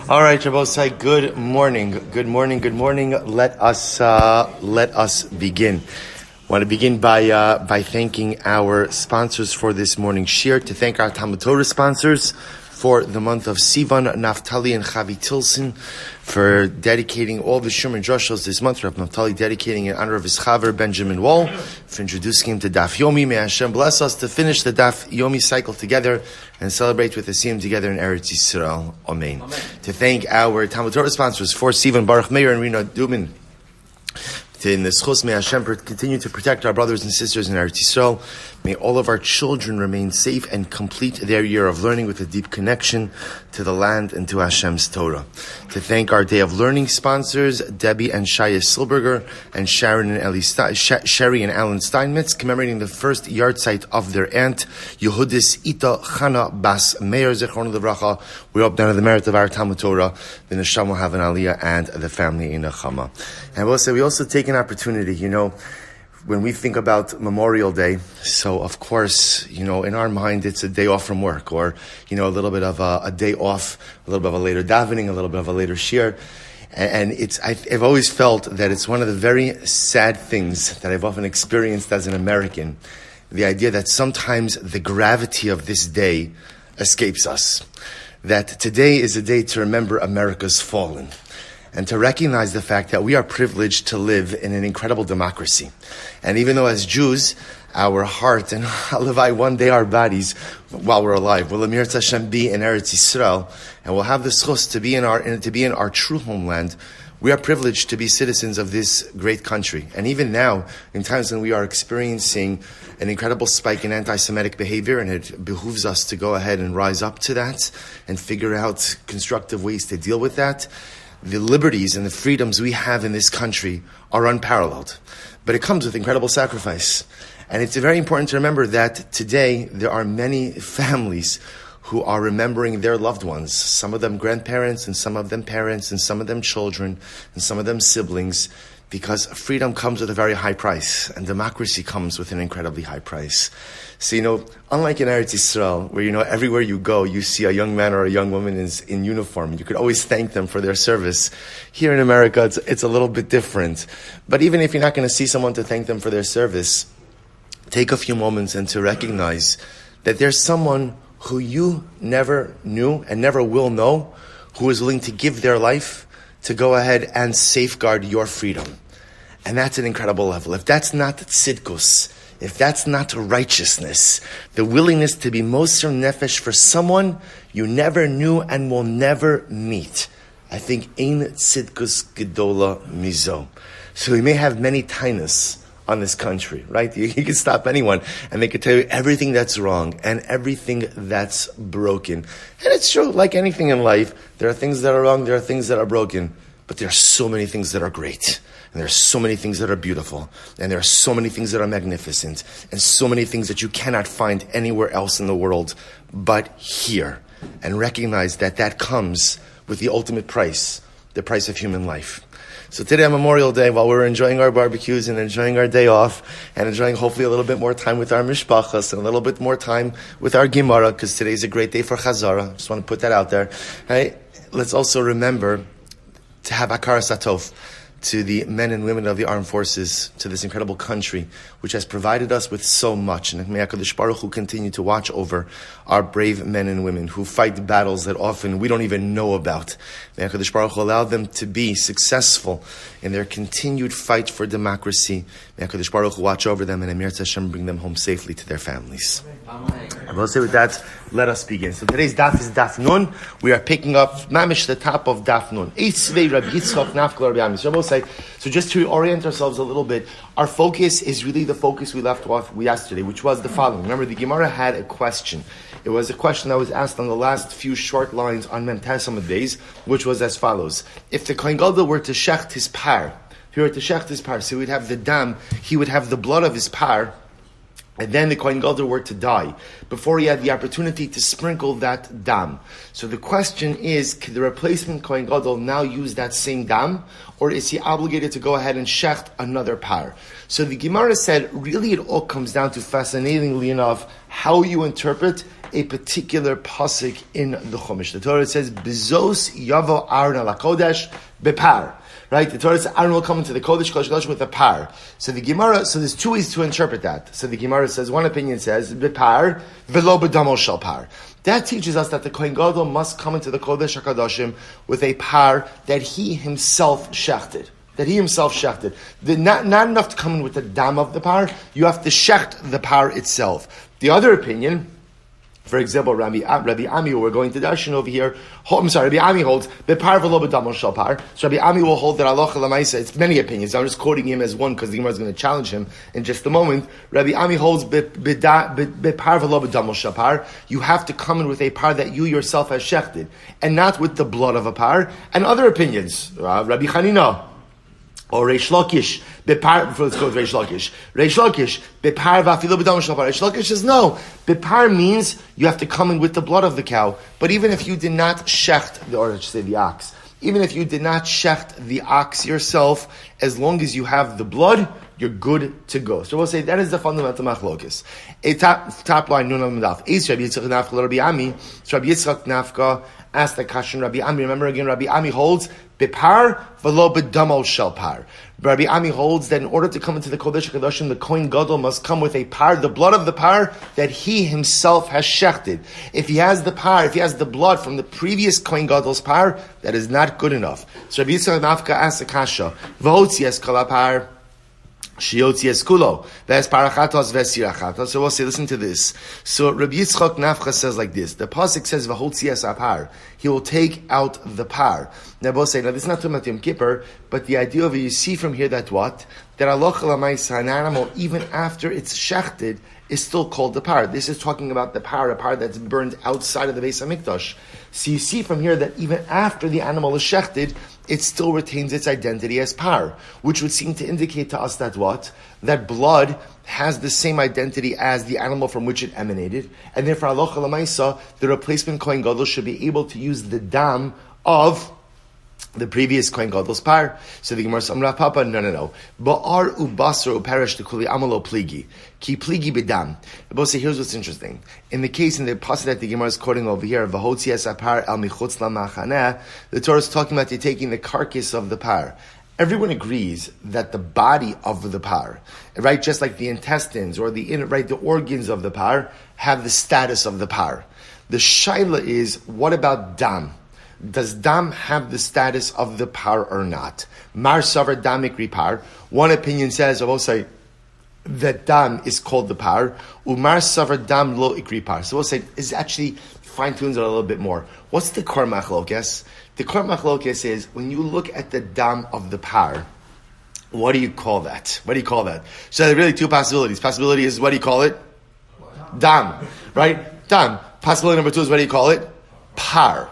All right, Rabbosai, good morning. Good morning. Let us begin. I want to begin by thanking our sponsors for this morning's shiur, to thank our Talmud Torah sponsors for the month of Sivan, Naftoli and Chava Tilson, for dedicating all the shiur and drushos this month. Rav Naftali dedicating in honor of his chaver, Benjamin Wohl, for introducing him to Daf Yomi. May Hashem bless us to finish the Daf Yomi cycle together and celebrate with the Siyam together in Eretz Yisroel. Amen. To thank our Talmud Torah sponsors for Sivan, Baruch Meir and Rena Dubin. In this chus, may Hashem continue to protect our brothers and sisters in Eretz Yisroel. May all of our children remain safe and complete their year of learning with a deep connection to the land and to Hashem's Torah. To thank our Day of Learning sponsors, Debbie and Shaya Silberger, and Sherry and Alan Steinmetz, commemorating the first yahrzeit of their aunt, Yehudis Ita Chana Bas Meir Zechron Levracha. We hope down to the merit of our Talmud Torah, the Neshama will have an aliyah and the family in a chama. And I will say, we also take an opportunity, when we think about Memorial Day, so of course, in our mind, it's a day off from work, or, a little bit of a day off, a little bit of a later davening, a little bit of a later shiur. And I've always felt that it's one of the very sad things that I've often experienced as an American, the idea that sometimes the gravity of this day escapes us. That today is a day to remember America's fallen, and to recognize the fact that we are privileged to live in an incredible democracy. And even though as Jews, our heart and Halavai, one day our bodies, while we're alive, will Amir Hashem be in Eretz Yisroel, and we'll have the schus to be in our true homeland. We are privileged to be citizens of this great country. And even now, in times when we are experiencing an incredible spike in anti-Semitic behavior, and it behooves us to go ahead and rise up to that and figure out constructive ways to deal with that, the liberties and the freedoms we have in this country are unparalleled. But it comes with incredible sacrifice. And it's very important to remember that today there are many families who are remembering their loved ones, some of them grandparents, and some of them parents, and some of them children, and some of them siblings, because freedom comes with a very high price, and democracy comes with an incredibly high price. So, unlike in Eretz Yisroel, where, everywhere you go, you see a young man or a young woman is in uniform. You could always thank them for their service. Here in America, it's a little bit different. But even if you're not going to see someone to thank them for their service, take a few moments and to recognize that there's someone who you never knew and never will know, who is willing to give their life to go ahead and safeguard your freedom. And that's an incredible level. If that's not tzidkus, if that's not righteousness, the willingness to be moser nefesh for someone you never knew and will never meet, I think ein tzidkus gedola mizo. So we may have many tainas on this country, right? You can stop anyone and they can tell you everything that's wrong and everything that's broken. And it's true, like anything in life, there are things that are wrong, there are things that are broken, but there are so many things that are great. And there are so many things that are beautiful. And there are so many things that are magnificent. And so many things that you cannot find anywhere else in the world but here. And recognize that comes with the ultimate price, the price of human life. So today on Memorial Day, while we're enjoying our barbecues and enjoying our day off, and enjoying hopefully a little bit more time with our mishpachas and a little bit more time with our Gemara, because today's a great day for Chazara. Just want to put that out there. Right? Let's also remember to have Akaras Atov to the men and women of the armed forces, to this incredible country, which has provided us with so much. And may HaKadosh Baruch Hu continue to watch over our brave men and women who fight battles that often we don't even know about. May HaKadosh Baruch Hu allow them to be successful in their continued fight for democracy. May HaKadosh Baruch Hu watch over them, and Amir Hashem bring them home safely to their families. I will say with that, let us begin. So today's daf is Daf Nun. We are picking up mamish the top of Daf Nun. So just to orient ourselves a little bit, our focus is really the focus we left off yesterday, which was the following. Remember, the Gemara had a question. It was a question that was asked on the last few short lines on Mem Tesama days, which was as follows. If the Kohen Gadol were to shecht his par, so he'd have the dam, he would have the blood of his par, and then the Kohen Gadol were to die, before he had the opportunity to sprinkle that dam. So the question is, can the replacement Kohen Gadol now use that same dam, or is he obligated to go ahead and shecht another par? So the Gemara said, really it all comes down to, fascinatingly enough, how you interpret a particular pasuk in the Chumash. The Torah says, "Bezos yavo Aaron ala kodesh bepar." Right? The Torah says Aaron will come into the Kodesh Kodesh with a par. So the Gemara, so there's two ways to interpret that. So the Gemara says, one opinion says, bepar, velo bedamo shel par. That teaches us that the Kohen Gadol must come into the Kodesh HaKadoshim with a par that he himself shechted. Not enough to come in with the dam of the par, you have to shecht the par itself. The other opinion, for example, Rabbi Ami, who we're going to darshan over here, Rabbi Ami holds bepar v'lo b'damon shel par. So Rabbi Ami will hold that halacha l'maisa. It's many opinions. I'm just quoting him as one because the Gemara is going to challenge him in just a moment. Rabbi Ami holds bepar v'lo b'damon shel par. You have to come in with a par that you yourself have shechted, and not with the blood of a par. And other opinions, Rabbi Chanina. Or Reish Lakish, bepar, let's go with Reish Lakish. Reish Lakish, bepar v'afilo b'dam shel par. Reish Lakish says no. Bepar means you have to come in with the blood of the cow. But even if you did not shecht, or I should say the ox, even if you did not shecht the ox yourself, as long as you have the blood, you're good to go. So we'll say that is the fundamental machlokes. A top line, nun al-madaf. Eis Rabbi Yitzchak Nafka Rabbi Ami. So Rabbi Yitzchak Nafka asked the question, Rabbi Ami. Remember again, Rabbi Ami holds bepar v'lo b'damo shel par. Rabbi Ami holds that in order to come into the Kodesh HaKadoshim, the Kohen Gadol must come with a par, the blood of the par that he himself has shechted. If he has the par, if he has the blood from the previous Kohen Gadol's par, that is not good enough. So Rabbi Yitzchak Nafka asked the kasha, v'hotzias kol par. Shiotzieskulo. Ves parachatos ves sirachatos. So we'll say, listen to this. So Rabbi Yitzchak Nafcha says like this. The pasuk says v'hotzies apar. He will take out the par. Now we'll say, now this is not talking about Yom Kippur, but the idea of it, you see from here that what? That Allah Chalamais, an animal, even after it's shechted, is still called the par. This is talking about the par, a par that's burned outside of the Beis HaMikdash. So you see from here that even after the animal is shechted, it still retains its identity as par, which would seem to indicate to us that what? That blood has the same identity as the animal from which it emanated, and therefore, halacha l'maisa, the replacement Kohen Gadol should be able to use the dam of the previous Kohen Gadol's par. So the Gemara says, Amra Papa, no. Ba'ar ubasar uperish to kuli amalo pligi. Ki pligi bedam. But say, here's what's interesting. In the case, in the passage that the Gemara is quoting over here, V'hotzias apar al michutz lamachaneh, the Torah is talking about taking the carcass of the par. Everyone agrees that the body of the par, right, just like the intestines or the organs of the par, have the status of the par. The shaila is, what about dam? Does dam have the status of the par or not? Mar savar dam ikri par. One opinion says, I will say, that dam is called the par. Umar savar dam lo ikri par. So we'll say, is actually fine-tunes it a little bit more. What's the kor machlokes? The kor machlokes is, when you look at the dam of the par, what do you call that? So there are really two possibilities. Possibility is, what do you call it? Dam. Right? Dam. Possibility number two is, what do you call it? Par.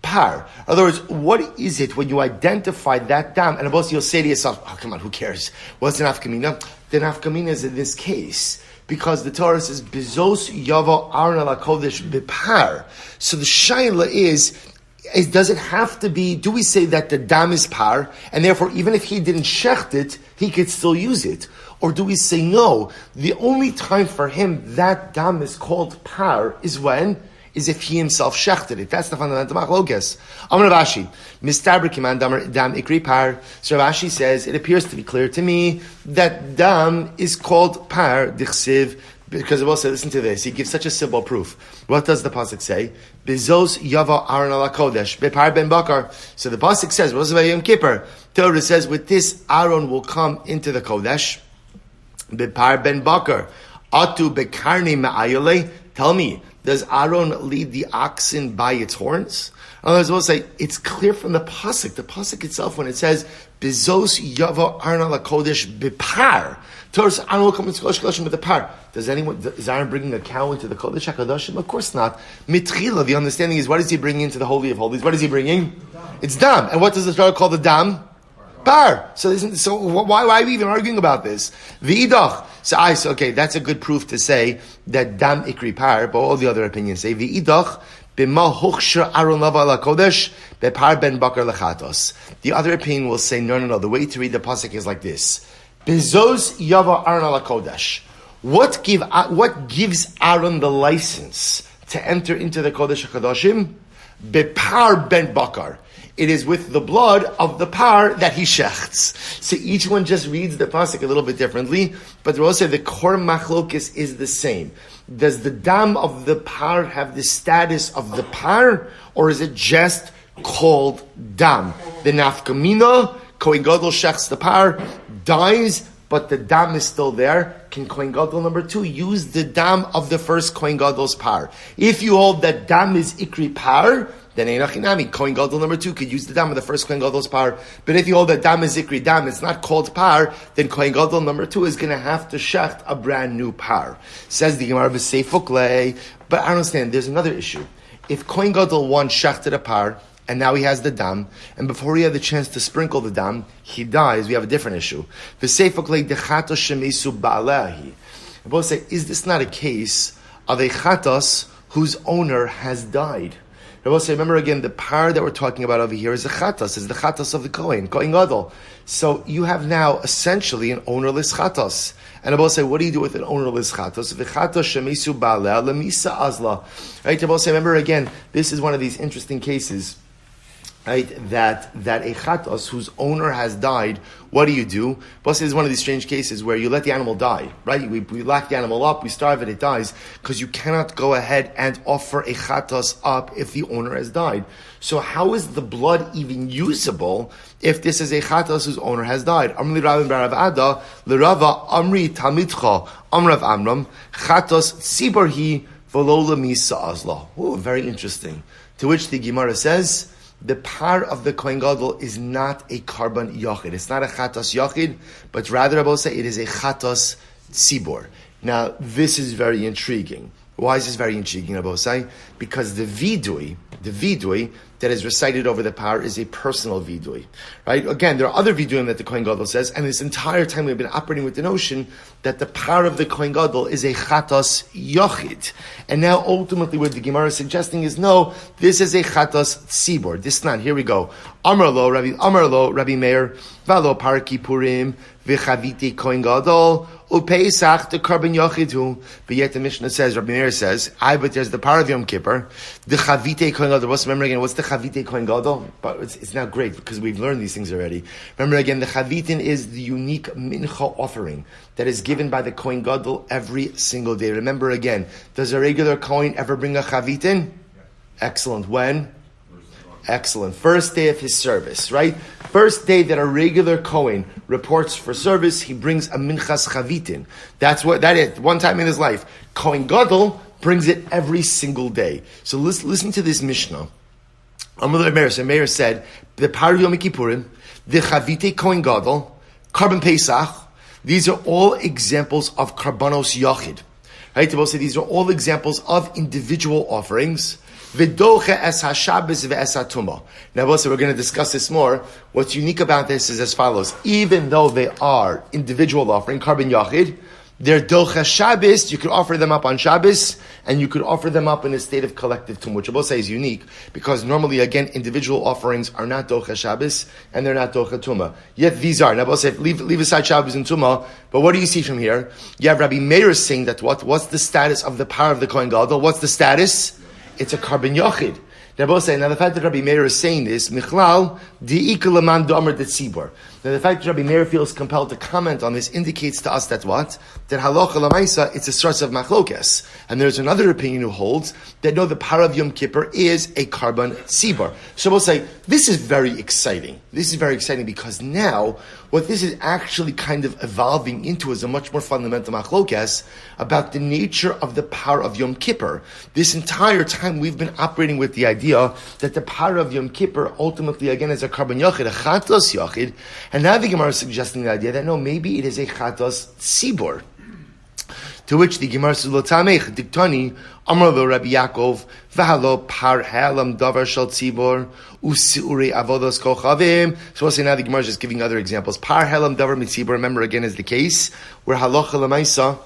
In other words, what is it when you identify that dam? And you'll say to yourself, oh, come on, who cares? What's the nafkamina? The nafkamina is in this case, because the Torah says, Bezos yavo Aaron ala kodesh bepar. So the shaila is, does it have to be, do we say that the dam is par, and therefore even if he didn't shecht it, he could still use it? Or do we say no, the only time for him that dam is called par is when? Is if he himself shechted it. That's the fundamental machlokes. Amar Rashi, Mistabra kiman dam ikri par. So Rashi says, it appears to be clear to me that dam is called par dichsiv, because it will say, listen to this, he gives such a simple proof. What does the pasuk say? Bezos yava Aaron ala kodesh, bepar ben bakar. So the pasuk says, what's about Yom Kippur? Torah says, with this Aaron will come into the kodesh, bepar ben bakar. Atu bekarni ma'ayole. Tell me, does Aaron lead the oxen by its horns? Otherwise, we'll say, it's clear from the pasuk. The pasuk itself, when it says, Bezos yavo Aaron ala kodesh bepar. Torah says, Aaron will come into Kodesh HaKadoshim with the par. Is Aaron bringing a cow into the Kodesh HaKadoshim? Of course not. Mitchila, the understanding is, what is he bringing into the Holy of Holies? What is he bringing? It's dam. And what does the Torah call the dam? Par. So why are we even arguing about this? V'idach. So okay, that's a good proof to say that dam ikri par, but all the other opinions say v'idach b'ma huchshir Aaron lava ala kodesh bepar ben bakar lechatos. The other opinion will say no. The way to read the pasuk is like this: Bezos yava Aaron ala kodesh. What gives Aaron the license to enter into the Kodesh HaKadoshim, bepar ben bakar. It is with the blood of the par that he shechts. So each one just reads the pasuk a little bit differently, but we'll say the core machlokis is the same. Does the dam of the par have the status of the par, or is it just called dam? The nafkamina, Kohen Gadol shechts the par, dies, but the dam is still there. Can Kohen Gadol number 2 use the dam of the first Kohen Gadol's par? If you hold that dam is ikri par, then Einachinami, Kohen Gadol number 2 could use the dam of the first Kohen Gadol's par. But if you hold that dam is ikri dam, it's not called par, then Kohen Gadol number 2 is going to have to shecht a brand new par. Says the Gemara v'seifuk. But I understand, there's another issue. If Kohen Gadol 1 shechted a par, and now he has the dam, and before he had the chance to sprinkle the dam, he dies, we have a different issue. I both say, is this not a case of a chatos whose owner has died? I both say, remember again, the par that we're talking about over here is a chatos, is the chatos of the Kohen Gadol. So you have now essentially an ownerless chatos. And I both say, what do you do with an ownerless chatos? Right? I both say, remember again, this is one of these interesting cases. Right, that a chatos whose owner has died, what do? Plus, it's one of these strange cases where you let the animal die, right? We lock the animal up, we starve it, it dies, because you cannot go ahead and offer a chatos up if the owner has died. So how is the blood even usable if this is a chatos whose owner has died? Amri Rabin Barav Ada, L'Rava Amri Tamidcha, Amrav Amram, chatos tzibarhi v'lo lemisa azla. Oh, very interesting. To which the Gemara says, the par of the Kohen Gadol is not a karban yachid. It's not a chatos yachid, but rather, I will say, it is a chatos tzibor. Now, this is very intriguing. Why is this very intriguing, I will say? Because the vidui that is recited over the par is a personal vidui. Right? Again, there are other viduim that the Kohen Gadol says, and this entire time we've been operating with the notion that the par of the Kohen Gadol is a chatos yachid. And now ultimately what the Gemara is suggesting is, no, this is a chatos tzibor. This is not. Here we go. Amar lo, Rabbi Meir, valo par kippurim, v'chaviti Kohen Gadol, u'peisach the karban yachidu. But yet the Mishnah says, Rabbi Meir says, but there's the par of Yom Kippur, the chavite Kohen Gadol. Remember again, what's the chavite Kohen Gadol? But it's now great because we've learned these things already. Remember again, the chavitin is the unique mincha offering that is given by the Kohen Gadol every single day. Remember again, does a regular Kohen ever bring a chavitin? Yeah. Excellent. When? Excellent. First day of his service, right? First day that a regular Kohen reports for service, he brings a minchas chavitin. That is, one time in his life. Kohen Gadol brings it every single day. So listen to this Mishnah. Meir said, the par Yom Kippurim, the chavite Kohen Gadol, karban Pesach, these are all examples of karbanos yachid. Right? To both say these are all examples of individual offerings. V'doche es haShabbos ve'es haTumah. Now, also, we're going to discuss this more. What's unique about this is as follows. Even though they are individual offering, karban yachid, they're doche Shabbos, you could offer them up on Shabbos, and you could offer them up in a state of collective tumah, which I will say is unique, because normally, again, individual offerings are not doche Shabbos, and they're not doche tumah. Yet these are. Now, I will say, leave aside Shabbos and tumah, but what do you see from here? You have Rabbi Meir saying that what's the status of the power of the Kohen Gadol? What's the status? It's a karban yachid. Now the fact that Rabbi Meir is saying this, Michlal, di'ikalaman domer de tzibor. Now the fact that Rabbi Meir feels compelled to comment on this indicates to us that what? That halacha lamaisa, it's a source of machlokes. And there's another opinion who holds that no, the par of Yom Kippur is a karban tzibor. So we'll say, this is very exciting. This is very exciting because now, what this is actually kind of evolving into is a much more fundamental machlokes about the nature of the par of Yom Kippur. This entire time we've been operating with the idea that the par of Yom Kippur ultimately again is a karban yachid, a chatos yachid, and now the Gemara is suggesting the idea that no, maybe it is a chatos tzibor. To which the Gemara says, "Lo tamech diktani amar lo Rabbi Yaakov v'halo par halam davar shel tzibor usiuri avodos kochavim." So we'll say now the Gemara is just giving other examples. Par halam davar mitzibor. Remember again is the case where halacha lemaisa.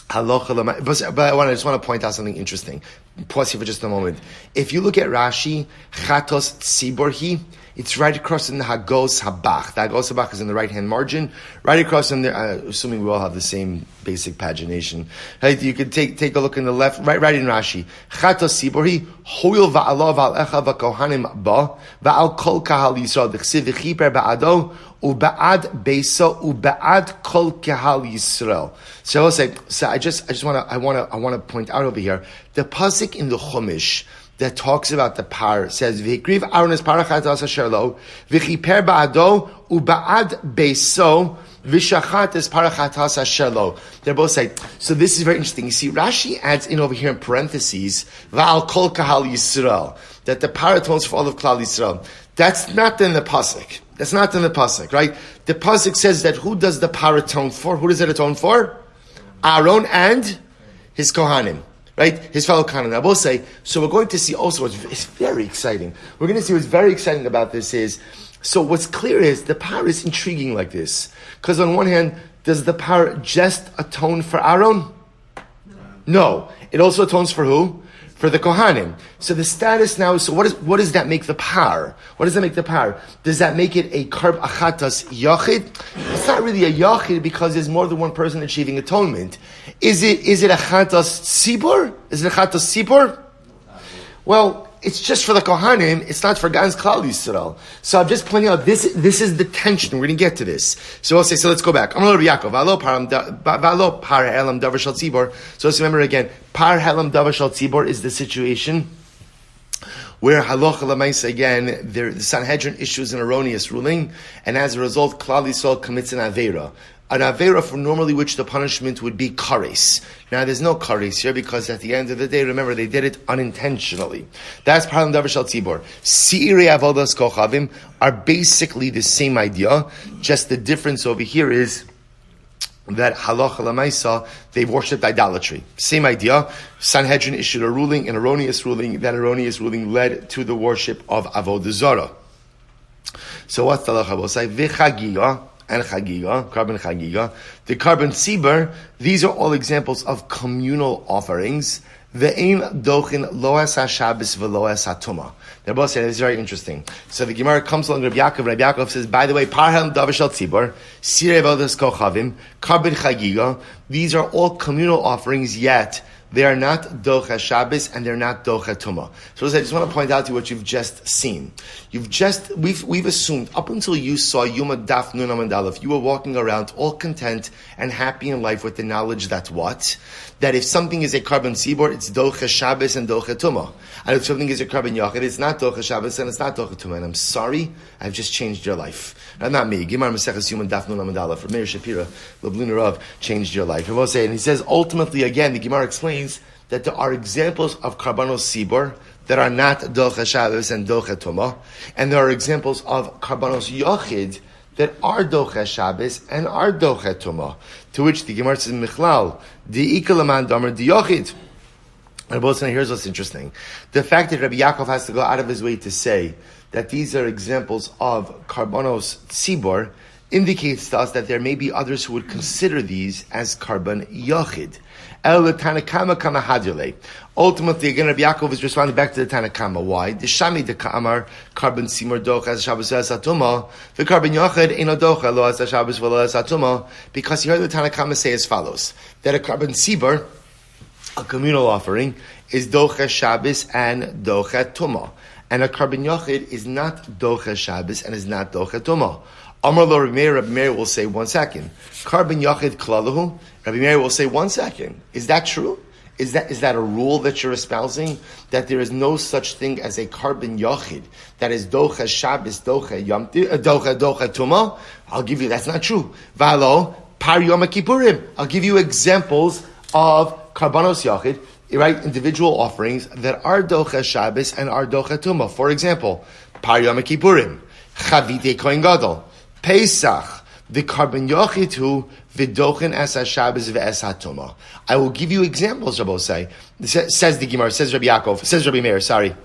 But I just want to point out something interesting. pause here for just a moment. If you look at Rashi, chatos tziborhi, it's right across in the Hagos Habach. The Hagos Habach is in the right-hand margin, right across in there, assuming we all have the same basic pagination. Right? You could take a look in the left, right in Rashi. Chatos tziborhi, hoyil va'alav va'alecha va'kohanim ba, va'al kol kahal Yisrael, d'chsiv v'chiper ba'ado, u'ba'ad beso, u'ba'ad kol kahal Yisrael. So I'll say, I want to point out over here, the pasuk in the Chumash that talks about the par says, "V'hikriv Aaron es parachatas asher lo, v'chiper ba'ado u'ba'ad beso v'shachat es parachatas asher lo." They're both saying. So this is very interesting. You see, Rashi adds in over here in parentheses, "Va'al kol kahal Yisrael," that the par atones for all of Klal Yisrael. That's not in the pasuk. That's not in the pasuk, right? The pasuk says that who does the par atone for? Who does it atone for? Aaron and his kohanim. Right? His fellow Kohanim. I will say, so we're going to see also, it's very exciting. We're going to see what's very exciting about this is, so what's clear is, the par is intriguing like this. Because on one hand, does the par just atone for Aaron? No. It also atones for who? For the Kohanim. So the status now is, so what does that make the par? What does that make the par? Does that make it a karb achatas yachid? It's not really a yachid because there's more than one person achieving atonement. Is it a chatas tzibur? Is it a chatas tzibur? Well, it's just for the Kohanim, it's not for Gans Klal Yisrael. So I'm just pointing out, this is the tension, we're going to get to this. So I'll say, so let's go back. So let's remember again, par helam davar shal tzibor is the situation where halacha l'maisa again, the Sanhedrin issues an erroneous ruling, and as a result, Klal Yisrael commits an aveira. An avera for normally which the punishment would be kares. Now there's no kares here because at the end of the day, remember, they did it unintentionally. That's param davar shal tzibor. Si'irei avodas kochavim are basically the same idea, just the difference over here is that halacha l'maisa, they worshipped idolatry. Same idea. Sanhedrin issued a ruling, an erroneous ruling. That erroneous ruling led to the worship of avodah zarah. So what's the halacha? We'll say v'chagiga and chagiga, carbon chagiga, the carbon tzibur. These are all examples of communal offerings. Ve'ein dochin loas haShabbos ve'loas haTumah. They're both saying, this is very interesting. So the Gemara comes along to Rabbi Yaakov, and Rabbi Yaakov says, by the way, parhel davar shel tzibur, sirei vodas kochavim, carbon chagiga, these are all communal offerings, yet they are not docha Shabbos and they're not docha Tumah. So I just want to point out to you what you've just seen. We've assumed up until you saw Yoma Daf Nun Amud Aleph, you were walking around all content and happy in life with the knowledge that what? That if something is a carbon tzibor, it's docha Shabbos and docha Tumah. And if something is a carbon yachid, it's not docha Shabbos and it's not docha Tumah. And I'm sorry, I've just changed your life. Not me. Gemara Maseches Yoma Daf Nun Amud Aleph. For Meir Shapira, Lebluna Rav changed your life. And he says ultimately again, the Gemara explains that there are examples of karbanos sibor that are not docha Shabbos and docha Tumah, and there are examples of karbanos yachid that are docha Shabbos and are docha Tumah. To which the Gemara says, Michlal, di ikalaman damer di yachid. And both saying, here's what's interesting. The fact that Rabbi Yaakov has to go out of his way to say that these are examples of karbanos sibor indicates to us that there may be others who would consider these as karban yachid. Ultimately, again, Rabbi Yaakov is responding back to the Tanakama. Why? The Shami de Ka'amar, carbon simur docha as Shabbos Atuma, the carbon yachid eno docha lo as Shabbos v'lo as Atuma, because he heard the Tanakama say as follows, that a carbon sibur, a communal offering, is docha Shabbos and docha Tumah. And a carbon yachid is not docha Shabbos and is not docha Tumah. Amar lo Rabbi Meir will say 1 second. Carbon yachid klalahu. Rabbi Meir will say 1 second. Is that true? Is that a rule that you're espousing? That there is no such thing as a carbon yachid that is docha Shabbos, docha Tumah? I'll give you, that's not true. Valo, par Yom Kippurim. I'll give you examples of karbanos yachid, right? Individual offerings that are docha Shabbos and are docha Tumah. For example, par Yom Kippurim, chavite kohen gadol, Pesach, the carbon yachid who v'dochen es haShabbos v'es haTumah. I will give you examples, Rabbi say. Says the Gemara, says Rabbi Yaakov, says Rabbi Meir, sorry.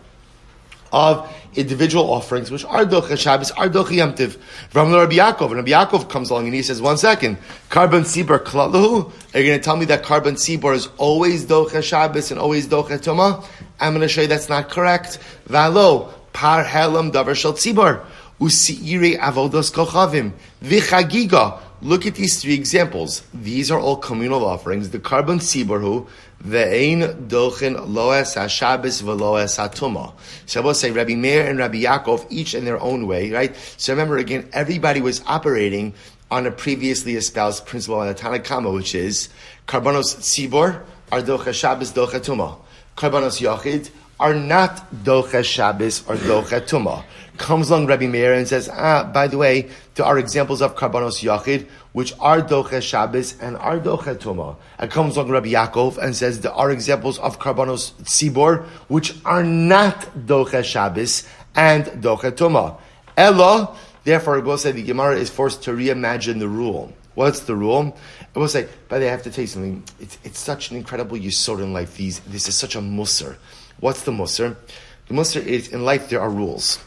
of individual offerings, which are docha Shabbos, are docha Yom Tov. From Rabbi Yaakov, and Rabbi Yaakov comes along and he says, 1 second, Karban Sibor Klalahu, are you going to tell me that Karban Sibor is always docha Shabbos and always docha Tumah? I'm going to show you that's not correct. Valo, Par Helam Davar Shel Tzibor, Usiire Avodos Kochavim, Vichagiga. Look at these 3 examples. These are all communal offerings. The Karban Siborhu, ve'ein dochin loes ha-Shabbos ve'loes ha-Tumah. So we'll say Rabbi Meir and Rabbi Yaakov, each in their own way, right? So remember again, everybody was operating on a previously espoused principle on the Tanna Kama, which is Karbanos Sibor are docha Shabbos, docha Tumah. Karbanos Yachid are not docha Shabbos or docha Tumah. Comes along Rabbi Meir and says, by the way, there are examples of Karbanos Yachid, which are docha Shabbos and are docha Tumah. And comes along Rabbi Yaakov and says, there are examples of Karbanos Tzibor, which are not docha Shabbos and docha Tumah. Ella, therefore, we'll say the Gemara is forced to reimagine the rule. What's the rule? I will say, but I have to tell you something. It's such an incredible yisod in life. This is such a musar. What's the musar? The musar is, in life there are rules.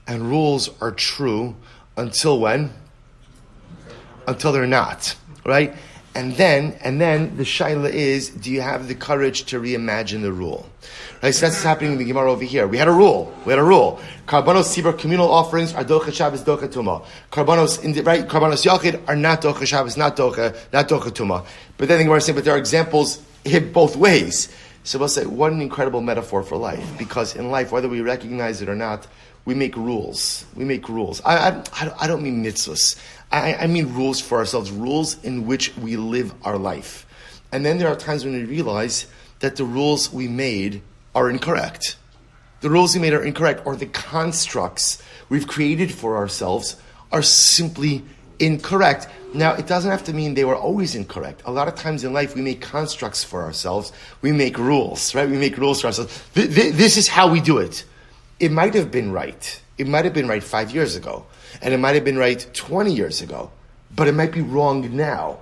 And rules are true until when? Until they're not, right? And then the shaila is, do you have the courage to reimagine the rule? Right, so that's what's happening in the Gemara over here. We had a rule. Karbanos Sibor communal offerings are docha Shabbos, docha Tumah. Karbanos Yachid are not docha Shabbos, not docha Tumah. But then the Gemara is saying, but there are examples hit both ways. So we'll say, what an incredible metaphor for life. Because in life, whether we recognize it or not, we make rules. I don't mean mitzvahs. I mean rules for ourselves, rules in which we live our life. And then there are times when we realize that the rules we made are incorrect. The rules we made are incorrect, or the constructs we've created for ourselves are simply incorrect. Now, it doesn't have to mean they were always incorrect. A lot of times in life, we make constructs for ourselves. We make rules, right? We make rules for ourselves. This is how we do it. It might have been right. It might have been right 5 years ago. And it might have been right 20 years ago. But it might be wrong now.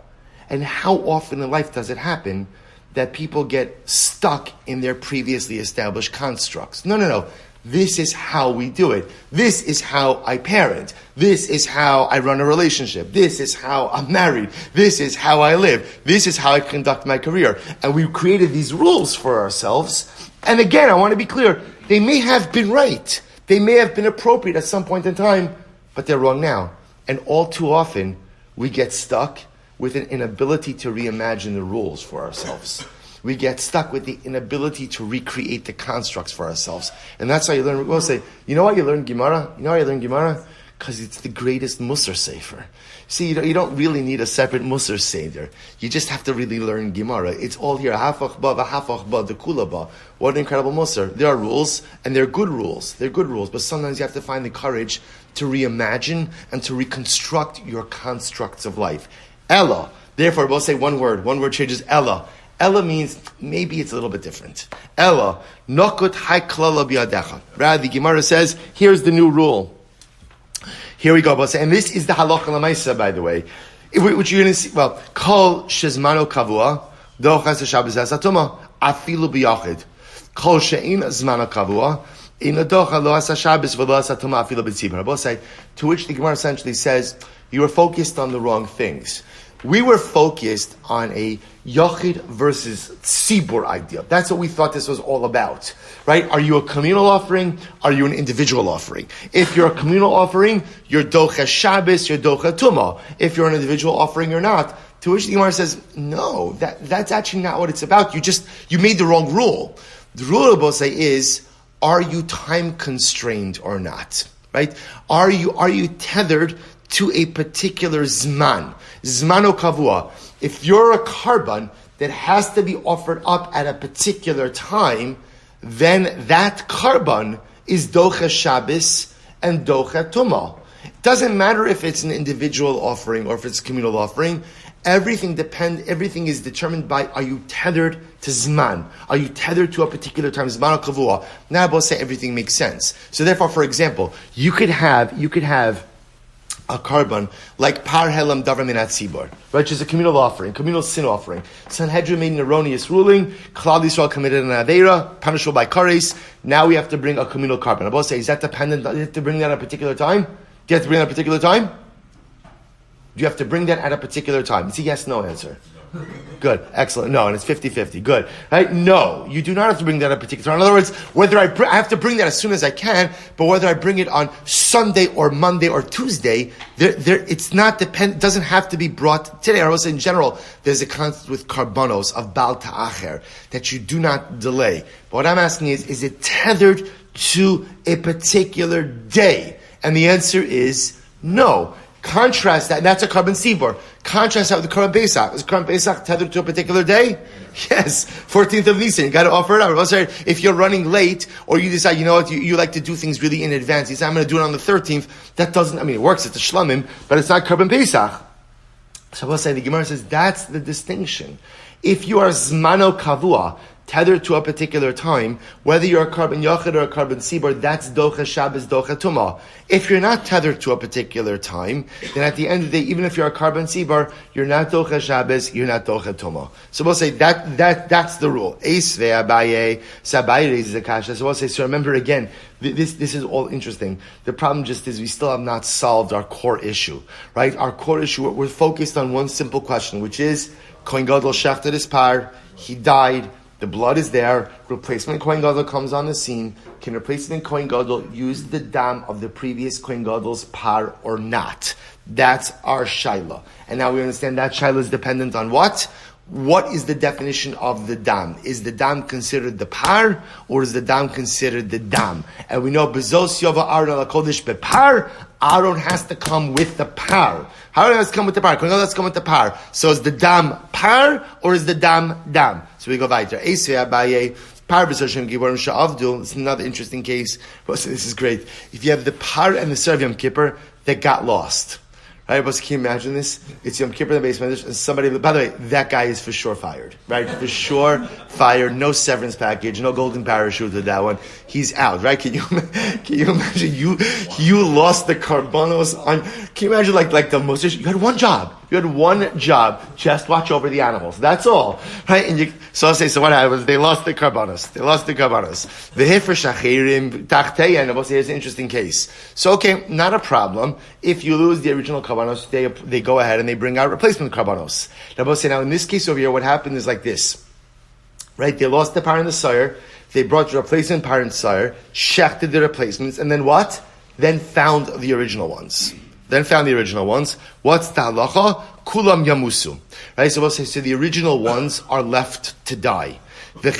And how often in life does it happen that people get stuck in their previously established constructs? No. This is how we do it. This is how I parent. This is how I run a relationship. This is how I'm married. This is how I live. This is how I conduct my career. And we've created these rules for ourselves. And again, I want to be clear. They may have been right. They may have been appropriate at some point in time, but they're wrong now. And all too often, we get stuck with an inability to reimagine the rules for ourselves. We get stuck with the inability to recreate the constructs for ourselves. And that's how you learn. We'll say, you know why you learn Gemara? Because it's the greatest Musar Sefer. See, you don't really need a separate Musar Seder. You just have to really learn Gemara. It's all here. Hafach ba, v'hafach ba, the kula ba. What an incredible Musar. There are rules, and they're good rules. But sometimes you have to find the courage to reimagine and to reconstruct your constructs of life. Ella. Therefore, we'll say one word. One word changes Ella. Ella means maybe it's a little bit different. Ella. Nokut hai klala biadecha. Rather, the Gemara says, here's the new rule. Here we go, and this is the halacha l'maisa, by the way, which you're going to see. Well, kol shezmano kavua dochas Shabbos asatuma afilu biyachid. Kol she'in zmano kavua in docha lo asa Shabbos v'lo asatuma afilu b'tzibur. To which the Gemara essentially says, you were focused on the wrong things. We were focused on a Yachid versus Tzibur idea. That's what we thought this was all about, right? Are you a communal offering? Are you an individual offering? If you're a communal offering, you're Docha Shabbos, you're Docha Tumah. If you're an individual offering, you're not. To which the Gemara says, no, that's actually not what it's about. You made the wrong rule. The rule of Bosei is, are you time constrained or not? Right? Are you tethered to a particular zman? Zmano kavua. If you're a karban that has to be offered up at a particular time, then that karban is docha Shabbos and docha Tumah. It doesn't matter if it's an individual offering or if it's a communal offering. Everything is determined by, are you tethered to zman? Are you tethered to a particular time? Zmano kavua. Now I will say everything makes sense. So therefore, for example, you could have a carbon like par helam davar minat tzibor, right? Which is a communal offering, communal sin offering. Sanhedrin made an erroneous ruling. Klal Yisrael committed an avera, punishable by kares. Now we have to bring a communal carbon. I will say, is that dependent? Do you have to bring that at a particular time? Do you have to bring that at a particular time? Do you have to bring that at a particular time? It's a yes, no answer. Good, excellent. No, and it's 50-50. Good, right? No, you do not have to bring that at a particular time. In other words, whether I have to bring that as soon as I can, but whether I bring it on Sunday or Monday or Tuesday, it's not depend. Doesn't have to be brought today. I will say in general, there's a concept with karbanos of bal ta'acher that you do not delay. But what I'm asking is it tethered to a particular day? And the answer is no. Contrast that, and that's a carbon sibor. Contrast that with the carbon Pesach. Is carbon Pesach tethered to a particular day? Yes, 14th of Nisan. You got to offer it out. If you're running late, or you decide, you know what, you like to do things really in advance. You say, I'm going to do it on the 13th. That doesn't, it works, it's a shlamim, but it's not carbon Pesach. So I will say, the Gemara says, that's the distinction. If you are zmano kavua, tethered to a particular time, whether you're a carbon yachid or a carbon sibor, that's docha Shabbos, docha tumah. If you're not tethered to a particular time, then at the end of the day, even if you're a carbon sibor, you're not docha Shabbos, you're not docha tumah. So we'll say that's the rule. Eis ve'abaye, Sabaye raises a kasha. So we'll say, so remember again, this is all interesting. The problem just is we still have not solved our core issue, right? Our core issue, we're focused on one simple question, which is, Kohen Gadol shechted his par, he died, the blood is there. Replacement Kohen Gadol comes on the scene. Can replacement Kohen Gadol use the dam of the previous Kohen Gadol's par or not? That's our shaila. And now we understand that shaila is dependent on what? What is the definition of the dam? Is the dam considered the par, or is the dam considered the dam? And we know bezos yova Aaron ala kodesh bepar. Aaron has to come with the par. How does it come with the par? Kohen Gadol has to come with the par. So is the dam par, or is the dam dam? So we go weiter. It's another interesting case. This is great. If you have the par and the serve Yom Kippur that got lost, right? But can you imagine this? It's Yom Kippur in the basement, and somebody. By the way, that guy is for sure fired, right? For sure fired. No severance package, no golden parachute with that one. He's out, right? Can you imagine you lost the carbonos on? Can you imagine like the most? You had one job. You had one job, just watch over the animals. That's all, right? And so I'll say, so what happened? They lost the carbonos. The hifer shachirim tachtei, and I'll say here's an interesting case. So okay, not a problem. If you lose the original carbonos, they go ahead and they bring out replacement carbonos. Now in this case over here, what happened is like this, right? They lost the par and the sire. They brought the replacement par and sire, shechted the replacements, and then what? Then found the original ones. What's the halacha? Kulam yamusu. Right? So we'll say, so the original ones are left to die. The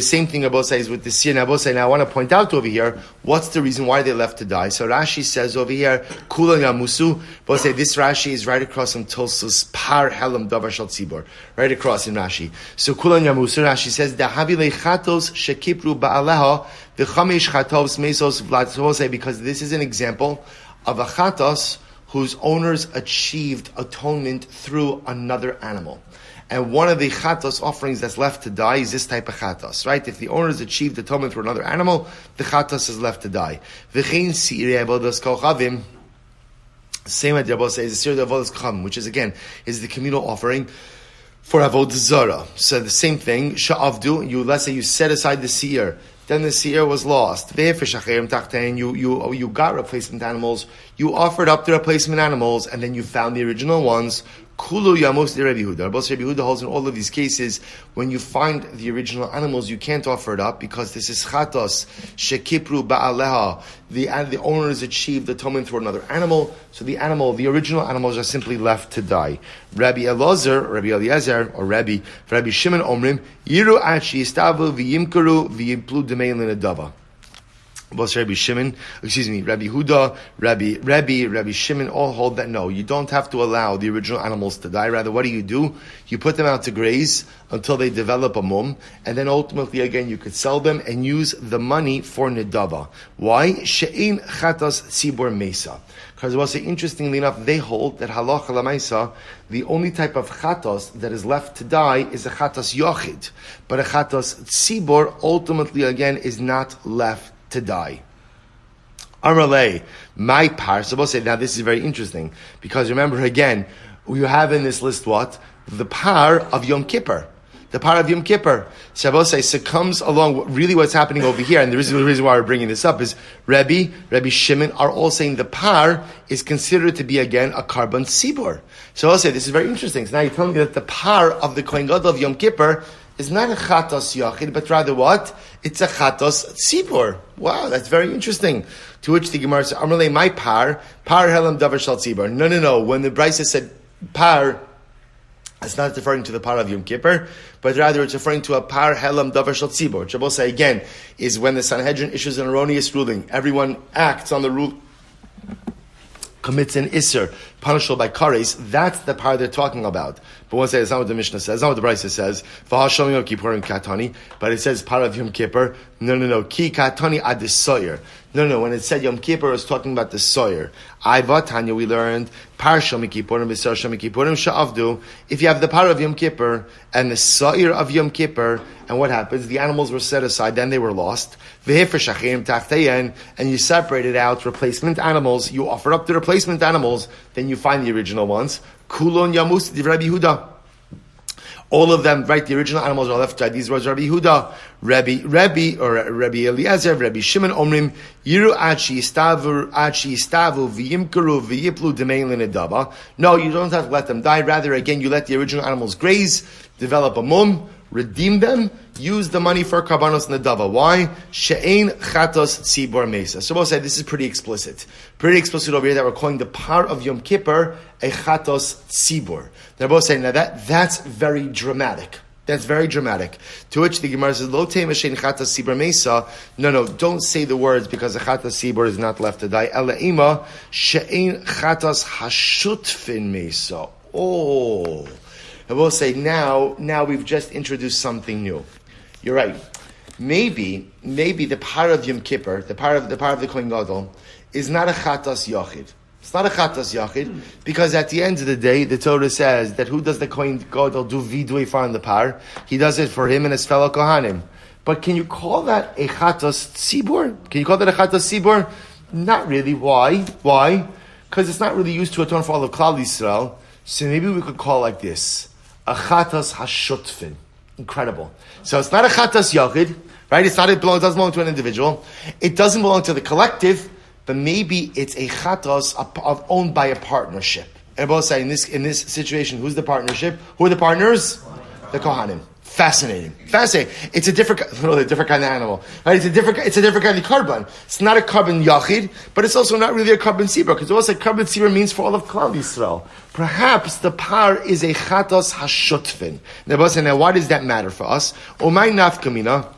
same thing Abba says with the sir. Now I want to point out over here, what's the reason why they left to die? So Rashi says over here, Kulam yamusu. Abba say this Rashi is right across from Tilson's par helam davar shal tzibor. Right across in Rashi. So Kulam yamusu, Rashi says, Dahavi lechatos shekipru ba'aleha v'chamesh chatos mesos vlad. So we'll say, because this is an example of a chatos whose owners achieved atonement through another animal. And one of the chatos offerings that's left to die is this type of chatos, right? If the owners achieved atonement through another animal, the chatos is left to die. Same idea, Abba says, the Sirei Avodas Kochavim, which is again, is the communal offering for Avodah Zarah. So the same thing, Sha'avdu, let's say you set aside the seer, then the seer was lost. You got replacement animals, you offered up the replacement animals, and then you found the original ones. Kulu Yamos de Rabbi Yehuda. Rabbi Yehuda holds in all of these cases, when you find the original animals, you can't offer it up because this is chatos shekipru ba'aleha. The owners achieved atonement through another animal, so the original animals are simply left to die. Rabbi Eliezer, or Rabbi Shimon Omrim, Yiru achi yistavu v'yimkaru v'yimplu d'mei l'nedava. Rabbi Huda, Rabbi Shimon all hold that no, you don't have to allow the original animals to die. Rather, what do? You put them out to graze until they develop a mum, and then ultimately again you could sell them and use the money for nedava. Why? She'in chatas tzibor mesa. Because I will say, interestingly enough, they hold that halacha lamaisa, the only type of chatos that is left to die is a chatos yochid, but a chatos tzibor ultimately again is not left to die. Amalei, my par. So we'll say, now this is very interesting, because remember again, we have in this list what? The par of Yom Kippur. The par of Yom Kippur. Shabbos says, so comes along, really what's happening over here, and the reason why we're bringing this up is Rabbi Shimon are all saying the par is considered to be again a carbon tzibor. So I'll say, this is very interesting. So now you're telling me that the par of the Kohen Gadol of Yom Kippur is not a chatos yachid, but rather what? It's a chatos tzibor. Wow, that's very interesting. To which the Gemara says, Amalei, my par helam davar shal tzibor. No. When the Brisa said par, it's not referring to the par of Yom Kippur, but rather it's referring to a par helam davar shal tzibor. Shabbos say again, is when the Sanhedrin issues an erroneous ruling. Everyone acts on the rule, commits an isser, punishable by kares. That's the par they're talking about. But one say it's not what the Mishnah says, it's not what the Brisa says. V'hashom Yom Kippurim katani, but it says par of Yom Kippur. No. Ki katani ad soyer. No. When it said Yom Kippur, it was talking about the soyer. Tanya, we learned par shom Kippurim v'sar shom Kippurim sha'avdu. If you have the par of Yom Kippur and the soyer of Yom Kippur, and what happens? The animals were set aside, then they were lost. V'hefer shachim tachteyen, and you separated out replacement animals. You offered up the replacement animals, then you find the original ones. Kulon yamus div Rabbi Yehuda. All of them, right? The original animals are left. These words, Rabbi Yehuda, Rabbi Eliezer, Rabbi Shimon Omrim, Yiru achi yistavu v'yimkaru v'yiplu d'mein l'nedava. No, you don't have to let them die. Rather, again, you let the original animals graze, develop a mum, redeem them, use the money for karbanos nedava. Why? She'ein chatos tzibor mesa. So we'll say this is pretty explicit. Pretty explicit over here that we're calling the par of Yom Kippur a chatos tzibor. They're both saying, now that's very dramatic. That's very dramatic. To which the Gemara says, Lo teim she'ein chatos tzibor mesa. No, don't say the words because the chatos tzibor is not left to die. Ela ima she'ein chatos hashutfin mesa. Oh. I will say now we've just introduced something new. You're right. Maybe the par of Yom Kippur, the par of the Kohen Gadol, is not a chatas yachid. It's not a chatas yachid because at the end of the day, the Torah says that who does the Kohen Gadol do vidui for on the par? He does it for him and his fellow Kohanim. But can you call that a chatas tzibor? Can you call that a chatas tzibor? Not really. Why? Because it's not really used to atone for all of Klal Yisrael. So maybe we could call it like this. A chatas hashutfin. Incredible. So it's not a chatas yachid, right? It doesn't belong to an individual. It doesn't belong to the collective, but maybe it's a chatas owned by a partnership. And both say in this situation, who's the partnership? Who are the partners? The Kohanim. Fascinating. It's a different kind of animal. Right? It's a different kind of carbon. It's not a carbon yachid, but it's also not really a carbon tzibor, because also carbon tzibor means for all of Klal Yisrael. Perhaps the par is a chatos hashutfin. Now, why does that matter for us? Omay nafkamina.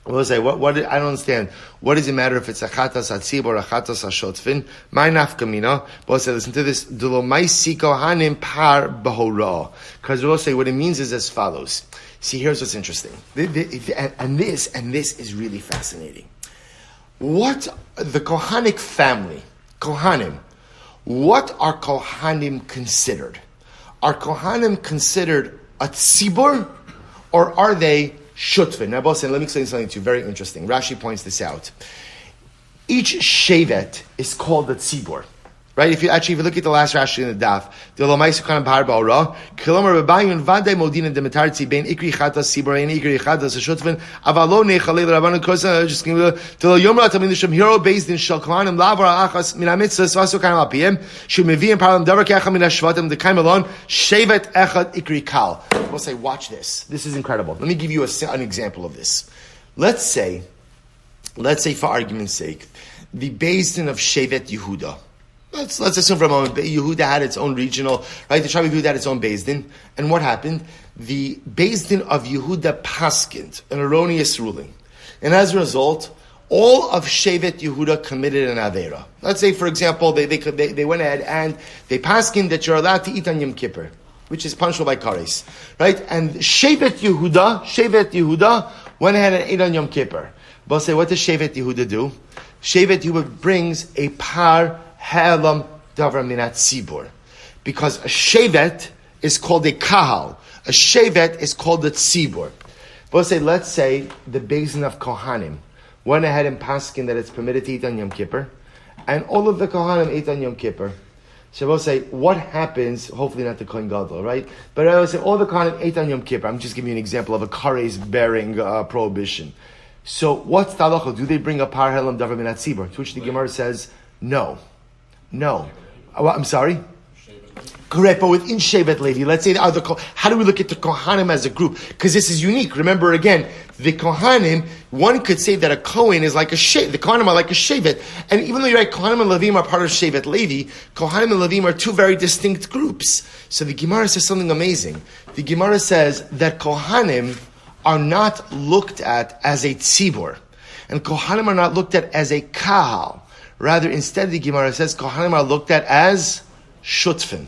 We'll say, what? I don't understand. What does it matter if it's a chatas hatzib or a chatas hashotfin? My nafkamina. We'll say, listen to this. Dulomaisi kohanim par bahora. Because we'll say what it means is as follows. See, here's what's interesting. And this is really fascinating. What the Kohanic family, Kohanim, what are Kohanim considered? Are Kohanim considered a tzibur, or are they shutfin? Now, both let me explain something to you. Very interesting. Rashi points this out. Each shevet is called a tzibur. Right? If you look at the last Rashi in the Daf, the Lomaisu Kana Bahar Baura, Kilomar Rabayun Vade Modina Demitarzi Ben Ikri Chatas Sibor and Ikri Chatas Shutfin, Avalone Khalil Rabban Kosa, just give the Yoma Tamin Shum hero based in Shalkanim, Lavar Achas Minamitsa, Svaso Kanam PM, Shumivi and Parlam Davar Kacham in Ashvatim, the Kaimalon, Shevet Echad Ikri Kal. We'll say, watch this. This is incredible. Let me give you an example of this. Let's say for argument's sake, the Bezdin of Shevet Yehuda. Let's assume for a moment Yehuda had its own regional, right? The tribe of Yehuda had its own Bezdin. And what happened? The Bezdin of Yehuda paskind an erroneous ruling. And as a result, all of Shevet Yehuda committed an Avera. Let's say, for example, they went ahead and they paskind that you're allowed to eat on Yom Kippur, which is punishable by kares, right? And Shevet Yehuda went ahead and ate on Yom Kippur. But say, what does Shevet Yehuda do? Shevet Yehuda brings a par Helam davar minat tzibur, because a shevet is called a kahal, a shevet is called a tzibur. But let's say the Bezdin of Kohanim went ahead and paskin that it's permitted to eat on Yom Kippur, and all of the Kohanim ate on Yom Kippur. So I will say, what happens, hopefully not the Kohen Gadol, right? But I will say, all the Kohanim ate on Yom Kippur. I'm just giving you an example of a kares bearing prohibition. So what's the halacha? Do they bring a par helam davar min hatzibur? To which the Gemara says, no. I'm sorry? Correct, but within Shevet Levi, let's say, how do we look at the Kohanim as a group? Because this is unique. Remember again, the Kohanim, one could say that a Kohen is like a Shevet. The Kohanim are like a Shevet. And even though you're right, Kohanim and Levim are part of Shevet Levi, Kohanim and Levim are two very distinct groups. So the Gemara says something amazing. The Gemara says that Kohanim are not looked at as a tzibur. And Kohanim are not looked at as a kahal. Rather, instead, the Gemara says Kohanim are looked at as shutfin,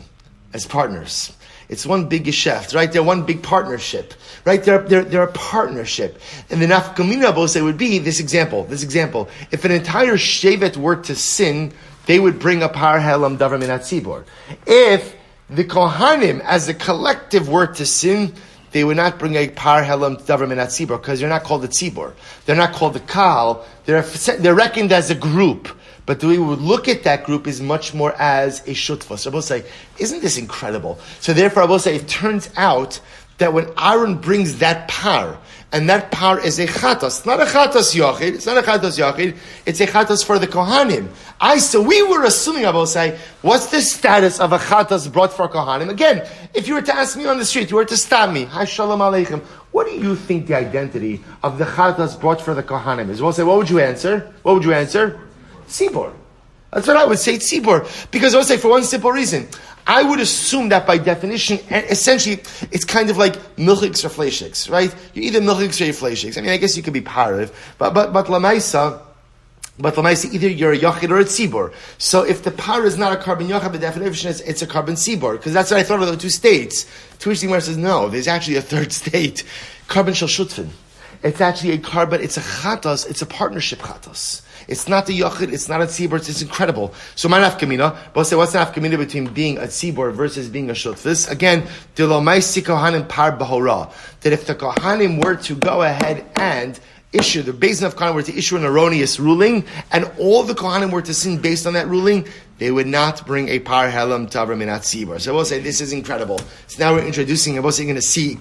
as partners. It's one big geschäft, right? They're one big partnership, right? They're a partnership. And the nafkamina bose would be this example. If an entire shevet were to sin, they would bring a par helam davar min hatzibur. If the Kohanim, as a collective, were to sin, they would not bring a par helam davar min hatzibur, because they're not called the tzibur. They're not called the kal. They're reckoned as a group. But the way we would look at that group is much more as a shutfa. So I will say, isn't this incredible? So therefore I will say, it turns out that when Aaron brings that par, and that par is a chatos, not a chatos yachid, it's a chatos for the Kohanim. So we were assuming, I will say, what's the status of a chatos brought for Kohanim? Again, if you were to ask me on the street, you were to stop me, hi shalom aleichem, what do you think the identity of the chatos brought for the Kohanim is? We'll say, what would you answer? Tzibur. That's what I would say, tzibur. Because I would say, for one simple reason, I would assume that by definition, essentially, it's kind of like milchiks or fleishiks, right? You're either milchiks or you're fleishiks. I mean, I guess you could be parav, but lamaisa, either you're a yachid or a tzibur. So if the par is not a carbon yachid, by definition, it's a carbon tzibur. Because that's what I thought of the two states. To which the Gemara says, no, there's actually a third state. Carbon shel shutfin. It's actually a carbon, it's a chatos, it's a partnership chatos. It's not the yachid, it's not a tzibur, it's incredible. So my nafkamina, but say what's the nafkamina between being a tzibur versus being a shutfis? Again, dilomaisi kohanim par bahora. That if the kohanim were to go ahead and issue, the basin of Kohanim were to issue an erroneous ruling, and all the Kohanim were to sin based on that ruling, they would not bring a par helam tavar min hatzibur. So I will say, this is incredible. So now we're introducing, I will say, you're going to see,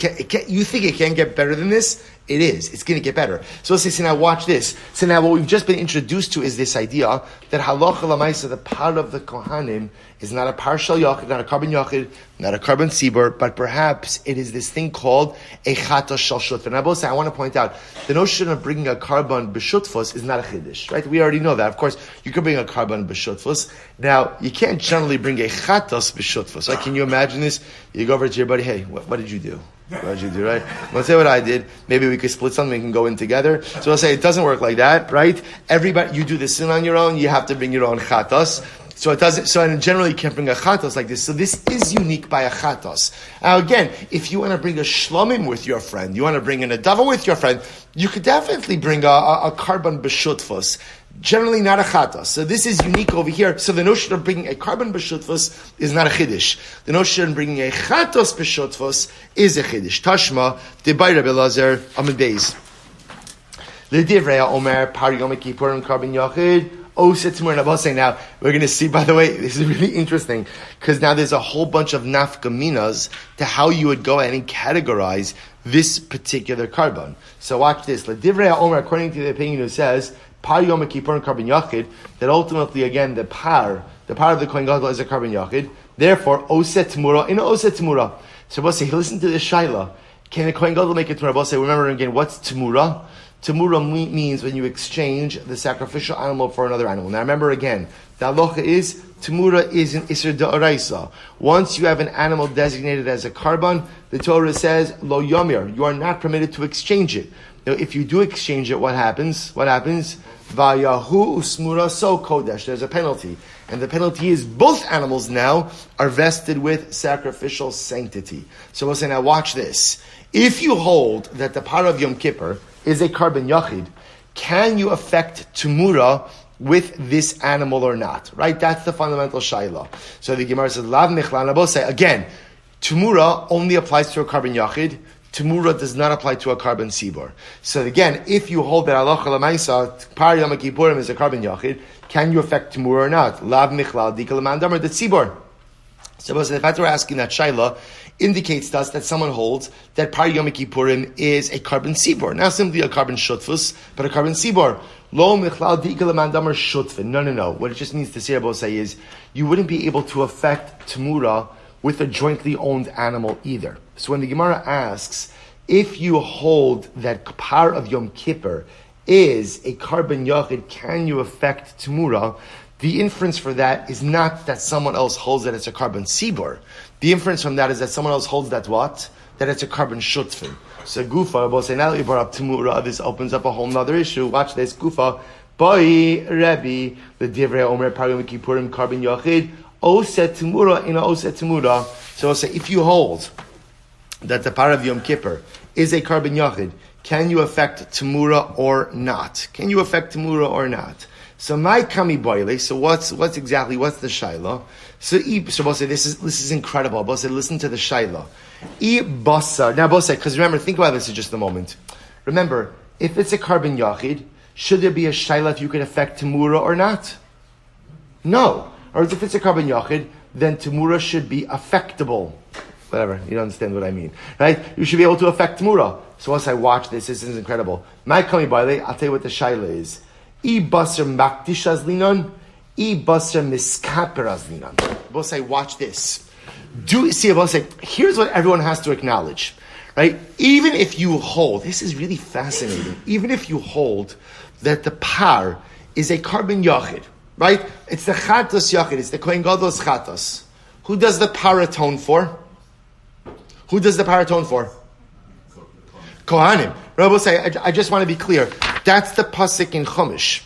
you think it can't get better than this? It is. It's going to get better. So let's say, now watch this. So now what we've just been introduced to is this idea that halacha lamaisa, the par of the Kohanim, is not a par shel yachid, not a carbon yachid, not a carbon tzibur, but perhaps it is this thing called a chatos shel shutf. And I will say, I want to point out, the notion of bringing a carbon b'shutfos is not a chiddush, right? We already know that. Of course, you can bring a carbon b'shutfos. Now, you can't generally bring a chatos b'shutfos. Right? Can you imagine this? You go over to your buddy, hey, what did you do? What did you do, right? Let's say what I did. Maybe we could split something, we can go in together. So I'll say it doesn't work like that, right? Everybody, you do the sin on your own, you have to bring your own chatos. So it doesn't, so and generally you can't bring a chatos like this. So this is unique by a chatos. Now again, if you want to bring a shlomim with your friend, you want to bring in a dava with your friend, you could definitely bring a carbon b'shutfos. Generally not a chatos. So this is unique over here. So the notion of bringing a carbon b'shutfos is not a chiddush. The notion of bringing a chatos b'shutfos is a chiddush. Tashma, debai Rabbi Elazar, Amid Beis. L'divrei Omer, par Yom Kippur carbon yachid. Oh, now, we're going to see, by the way, this is really interesting, because now there's a whole bunch of nafkaminas to how you would go ahead and categorize this particular carbon. So watch this. L'divrei Omer, according to the opinion who says, par Yom Kippur carbon yachid, that ultimately, again, the par of the Kohen Gadol is a carbon yachid. Therefore, oset tmura, in oset tmura. So we'll say, listen to this shaila. Can the Kohen Gadol make a tmura? We'll say, remember again, what's tmura? Tmura means when you exchange the sacrificial animal for another animal. Now remember again, the halacha is, Tmura is an Isser Da'araisa. Once you have an animal designated as a carbon, the Torah says, Lo Yomir, you are not permitted to exchange it. Now if you do exchange it, what happens? Vayahu Usmura So Kodesh. There's a penalty. And the penalty is both animals now are vested with sacrificial sanctity. So we'll say, now watch this. If you hold that the par of Yom Kippur is a carbon yachid, can you affect tumura with this animal or not? Right? That's the fundamental shaila. So the Gemara says, Lav Nichlan. I will say, again, tumura only applies to a carbon yachid. Temura does not apply to a carbon sibor. So again, if you hold that halacha l'maisa, par Yom Kippurim is a carbon yachid, can you affect Temura or not? Lav michlal dika l'mandamar, the sibor. So the fact we're asking that shaila indicates to us that someone holds that par Yom Kippurim is a carbon sibor, not simply a carbon shutfus, but a carbon sibor. Lo michlal dika l'mandamar shutfin. No. What it just means to say, is you wouldn't be able to affect Temura with a jointly owned animal either. So when the Gemara asks, if you hold that par of Yom Kippur is a carbon yachid, can you affect Temura? The inference for that is not that someone else holds that it's a carbon sibor. The inference from that is that someone else holds that what? That it's a carbon shutfin. So Gufa, we'll say now that you brought up Temura, this opens up a whole nother issue. Watch this, Gufa. Boi Rebbe, the Divrei Omer par Yom Kippurim carbon yachid, Oset Temura in a Oset Temura. So we'll say, if you hold that the par of Yom Kippur is a carbon yachid, can you affect Temura or not? Can you affect Temura or not? So my kami boile. So what's the shaila? So we'll say this is incredible. We'll say listen to the shaila. Basar. Now we'll say, because remember, think about this for just a moment. Remember, if it's a carbon yachid, should there be a shaila if you could affect Temura or not? No. Or if it's a carbon yachid, then Temura should be affectable. Whatever, you don't understand what I mean, right? You should be able to affect Temura. So once I watch this is incredible. My kami baile, I'll tell you what the shaila is. I basar makdish azlinon, I basar miskaper azlinon. Both say, watch this. Both say, here's what everyone has to acknowledge, right? Even if you hold, this is really fascinating. Even if you hold that the par is a carbon yachid, right? It's the chatos yachid. It's the kohen gadol's chatos. Who does the par atone for? Who does the par atone for? Kohanim. Rabbi say, I just want to be clear. That's the pasuk in Chumash.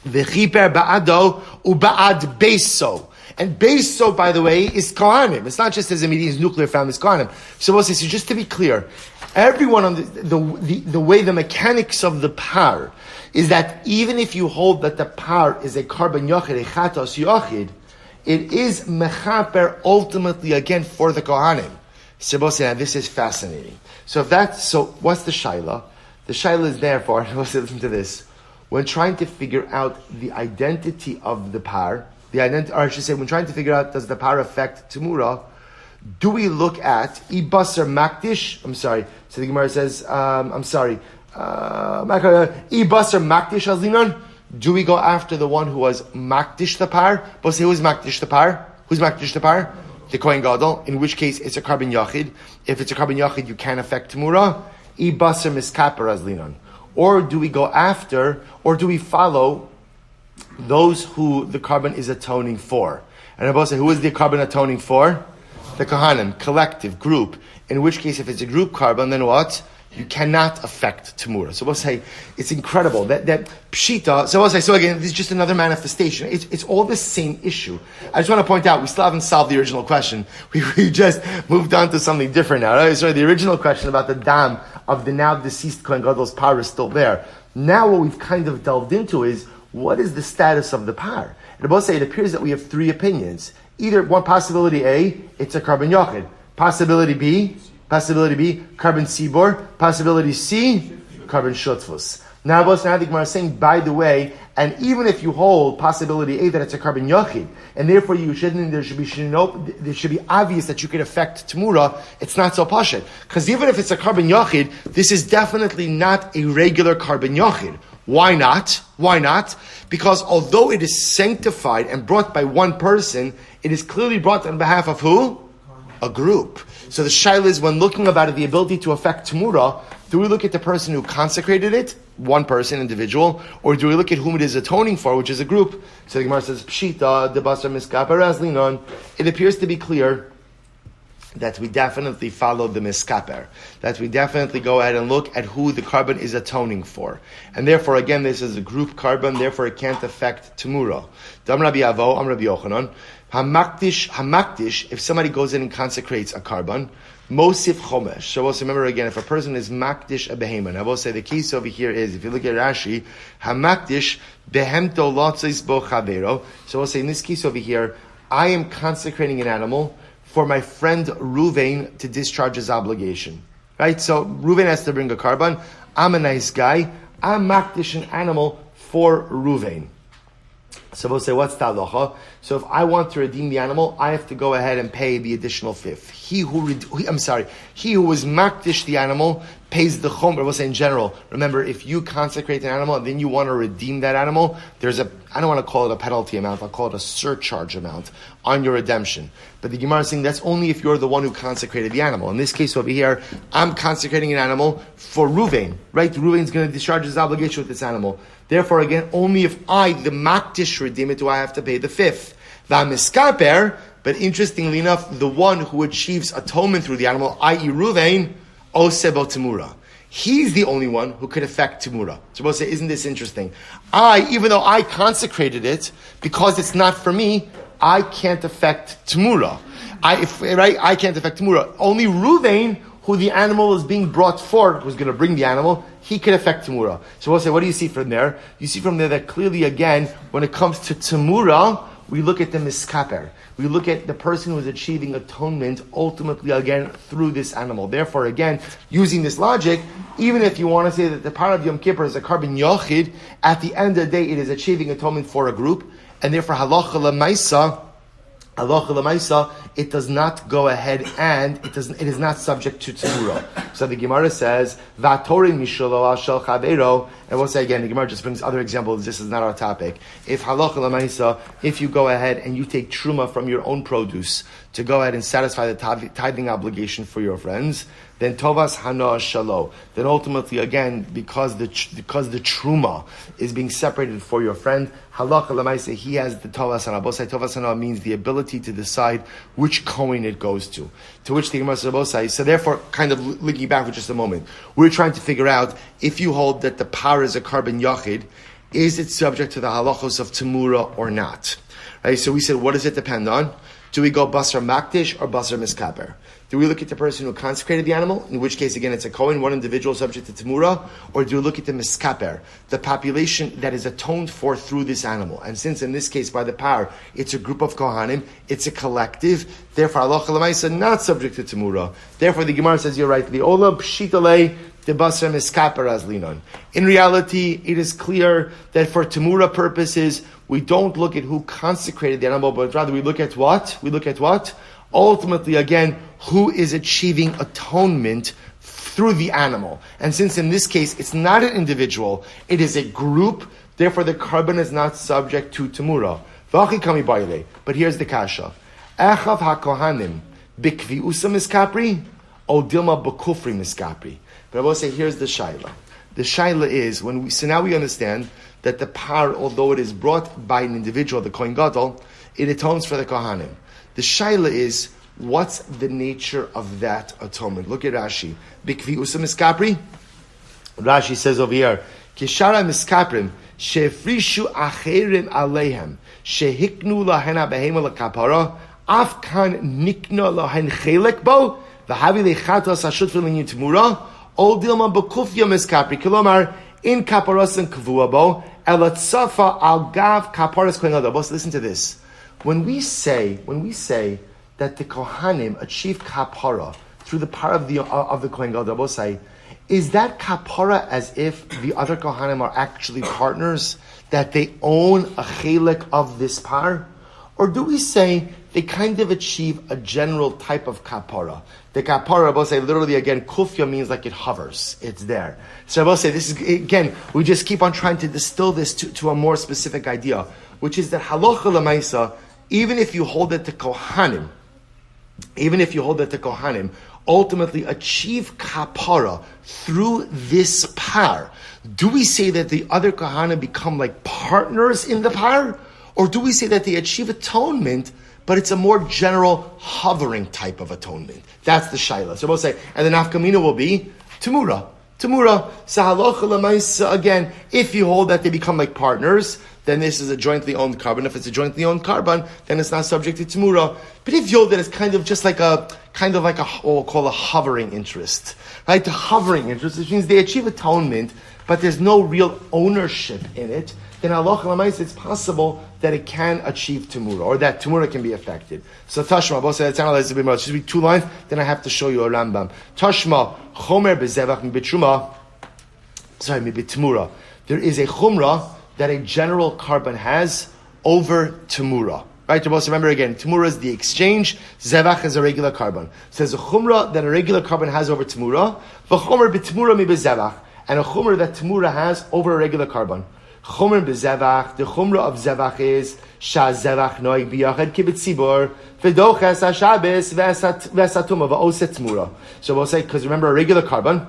V'chiper ba'ado u'ba'ad beiso. And beiso, by the way, is Kohanim. It's not just as a media's nuclear family, it's Kohanim. So we'll say, so just to be clear, everyone on the way the mechanics of the par is that even if you hold that the par is a carbon yachid, a chatos yachid, it is mechaper ultimately again for the Kohanim. So this is fascinating. So what's the shaila? The shaila is therefore, listen to this, when trying to figure out the identity of the par, when trying to figure out does the par affect Temura, do we look at ibasar makdish? So the Gemara says, ibasar makdish azlinon. Do we go after the one who was makdish the par? But say, who's makdish the par? Who's makdish the par? The kohen gadol. In which case, it's a carbon yachid. If it's a carbon yachid, you can affect Temura. Ibasar miskaper azlinon. Or do we go after, or do we follow those who the carbon is atoning for? And I both say, who is the carbon atoning for? The Kohanim, collective, group. In which case, if it's a group carbon, then what? You cannot affect Temura. So we'll say, it's incredible, that pshita, so we'll say, so again, this is just another manifestation. It's all the same issue. I just want to point out, we still haven't solved the original question. We just moved on to something different now. Right? So the original question about the dam of the now deceased Kohen Gadol's par is still there. Now what we've kind of delved into is, what is the status of the par? And both say, it appears that we have three opinions. Either one possibility A, it's a carbon yachid. Possibility B, carbon sibor. Possibility C, carbon shutfus. Now the Gemara is saying, by the way, and even if you hold possibility A that it's a carbon yachid, and therefore there should be obvious that you could affect Temura, it's not so pashut. Because even if it's a carbon yachid, this is definitely not a regular carbon yachid. Why not? Because although it is sanctified and brought by one person, it is clearly brought on behalf of who? A group. So the shaila is, when looking about it, the ability to affect Temura, do we look at the person who consecrated it, one person, individual, or do we look at whom it is atoning for, which is a group? So the Gemara says, Pshita, debasar miskaper azlinon. It appears to be clear that we definitely follow the miskaper, that we definitely go ahead and look at who the carbon is atoning for. And therefore, again, this is a group carbon, therefore it can't affect Temura. Dam Rabbi Avo, Am Rabbi Yochanan, Hamakdish, if somebody goes in and consecrates a carbon, Mosif Chomesh. So also remember again, if a person is Makdish a behemoth, I will say the case over here is, if you look at Rashi, Hamakdish behemto lotzis bo chavero. So we'll say in this case over here, I am consecrating an animal for my friend Ruvain to discharge his obligation. right? So Reuven has to bring a carbon. I'm a nice guy. I'm makdish an animal for Reuven. So we'll say, what's the halacha? So if I want to redeem the animal, I have to go ahead and pay the additional fifth. He who was makdish the animal pays the chomer. We'll say in general. Remember, if you consecrate an animal and then you want to redeem that animal, there's I don't want to call it a penalty amount, I'll call it a surcharge amount on your redemption. But the Gemara is saying that's only if you're the one who consecrated the animal. In this case over here, I'm consecrating an animal for Reuven, right? Reuven's going to discharge his obligation with this animal. Therefore, again, only if I, the makdish, redeem it, do I have to pay the fifth. V'amiskaper, but interestingly enough, the one who achieves atonement through the animal, i.e. Reuven, osebo temura. He's the only one who could affect temura. So we'll say, isn't this interesting? Even though I consecrated it, because it's not for me, I can't affect temura. I can't affect temura. Only Reuven, who the animal is being brought for, who's going to bring the animal, he can affect temura. So we'll say, what do you see from there? You see from there that clearly, again, when it comes to temura, we look at the miskaper. We look at the person who is achieving atonement, ultimately, again, through this animal. Therefore, again, using this logic, even if you want to say that the power of Yom Kippur is a carbon yochid, at the end of the day, it is achieving atonement for a group, and therefore, halacha l'maisa, it does not go ahead and it is not subject to temura. So the Gemara says, "Vatorin mishalo shel chaveiro," and we'll say again, the Gemara just brings other examples. This is not our topic. If halacha l'maisa, if you go ahead and you take truma from your own produce to go ahead and satisfy the tithing obligation for your friends, then tovas hana shalo. Then ultimately, again, because the truma is being separated for your friend, halacha l'maisa, he has the tovas hana. Bosai tovas hana means the ability to decide which coin it goes to. To which the Gemara says, bosai. So therefore, kind of looking back for just a moment, we're trying to figure out if you hold that the power is a carbon yachid, is it subject to the halachos of temura or not? Right. So we said, what does it depend on? Do we go basar makdish or basar miskaper? Do we look at the person who consecrated the animal, in which case, again, it's a kohen, one individual subject to temura, or do we look at the miskaper, the population that is atoned for through this animal? And since in this case, by the power, it's a group of kohanim, it's a collective, therefore, halacha l'maisa, not subject to temura. Therefore, the Gemara says, you're right, the ola pshitale, the basar miskaper as linon. In reality, it is clear that for temura purposes, we don't look at who consecrated the animal, but rather we look at what? Ultimately, again, who is achieving atonement through the animal. And since in this case, it's not an individual, it is a group, therefore the carbon is not subject to temura. But here's the kasha. Echav ha-kohanim bikviusa miskapri, o dilma b'kufri miskapri. But I will say, here's the shaila. The shaila is, so now we understand that the power, although it is brought by an individual, the kohen gadol, it atones for the kohanim. The shaila is, what's the nature of that atonement? Look at Rashi. Bikvi usa miskapri. Rashi says over here, Kishara miskaprim, shefrishu acherim aleihem, shehiknu lahen abehema lakapara, afkan nikna lahen chelek bo, v'havi lechatas hashut filin yitemura, ol dilma b'kufya miskapri, kilomar, in kaparas and kavua bo, elatzafa al gav kaparas kohen gadol. Listen to this. When we say that the Kohanim achieve kapara through the power of the Kohen Gadol, is that kapara as if the other Kohanim are actually partners, that they own a chelik of this power? Or do we say they kind of achieve a general type of kapara? The kapara, literally again, kufya means like it hovers. It's there. So this is, again, we just keep on trying to distill this to a more specific idea, which is that halacha l'maisa, even if you hold that the Kohanim, ultimately achieve kapara through this par, do we say that the other Kohanim become like partners in the par? Or do we say that they achieve atonement, but it's a more general hovering type of atonement? That's the shaila. So we'll say, and the nafkamina will be temura. So halacha l'maisa, again, if you hold that they become like partners, then this is a jointly owned carbon. If it's a jointly owned carbon, then it's not subject to temura. But if you hold that it's kind of like what we'll call a hovering interest, right? The hovering interest, which means they achieve atonement, but there's no real ownership in it. then halacha l'maisa it's possible that it can achieve temura, or that temura can be affected. So Tashma, both say that's analyzed a bit more. It should be 2 lines, then I have to show you a Rambam. Tashma, chomer bezevach mi bitruma, mi bitmura. There is a chumrah that a general carbon has over temura. Right, remember again, temura is the exchange, zevach is a regular carbon. So there's a chumrah that a regular carbon has over temura, v'chomer b'temura mi b'zevach, and a chumrah that temura has over a regular carbon. Chomer b'zevach, the chumrah of zevach is sha zevach noig b'yachad kibet tzibor v'doches ha-shabes v'esatuma v'oset temura. So we'll say, because remember a regular carbon